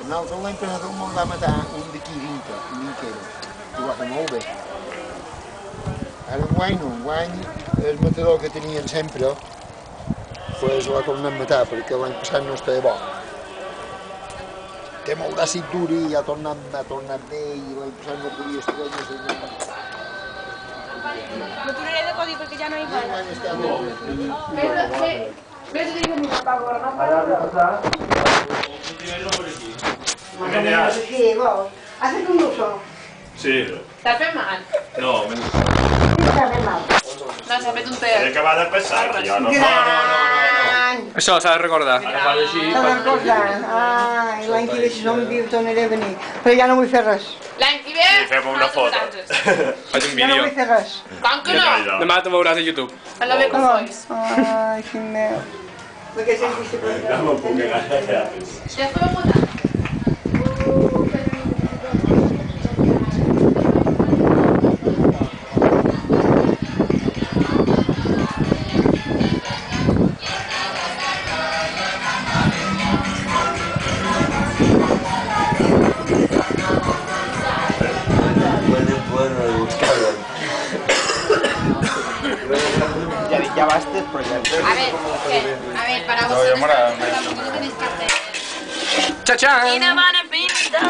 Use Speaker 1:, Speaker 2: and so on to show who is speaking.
Speaker 1: Nosaltres l'emprenedor me'n va matar un d'aquí dintre, un minquero, que ho va fer molt bé. Ara enguany el matador que tenien sempre pues l'ha tornat a matar perquè l'any passat no estava bo. Té molt d'àcid dur i ha tornat bé i l'any passat no podia estar bé.
Speaker 2: M'aturaré de codi perquè ja no hi va.
Speaker 3: Ves a dir-me mi papà gorda.
Speaker 4: Ara has de passar.
Speaker 3: Aquí, vols? Has fet un nuso?
Speaker 5: Sí.
Speaker 2: T'ha fet mal?
Speaker 5: No,
Speaker 3: Està ben mal.
Speaker 2: No, s'ha fet un
Speaker 5: he
Speaker 2: ter.
Speaker 5: acabat de passar, jo no.
Speaker 3: Gran!
Speaker 6: Això s'ha de recordar.
Speaker 4: Ara fas així.
Speaker 3: T'ha de recordar. Ai, l'any que ve si som vius tornaré a venir. Però ja no vull fer res.
Speaker 2: L'any que ve...
Speaker 5: Sí, fem una foto.
Speaker 6: Faig un
Speaker 3: Ja no
Speaker 6: vídeo.
Speaker 3: vull fer res.
Speaker 2: Com que no?
Speaker 6: Demà te veuràs a YouTube.
Speaker 2: A la bé que fois.
Speaker 3: Ai, fill meu. Perquè sentiste per
Speaker 5: No me'n puc anar.
Speaker 2: Ja fem votar.
Speaker 1: Ja bastes, però ja...
Speaker 2: A ver, para vosotros, no tenéis cartel.
Speaker 6: Txatxan!
Speaker 2: Quina bona pinta!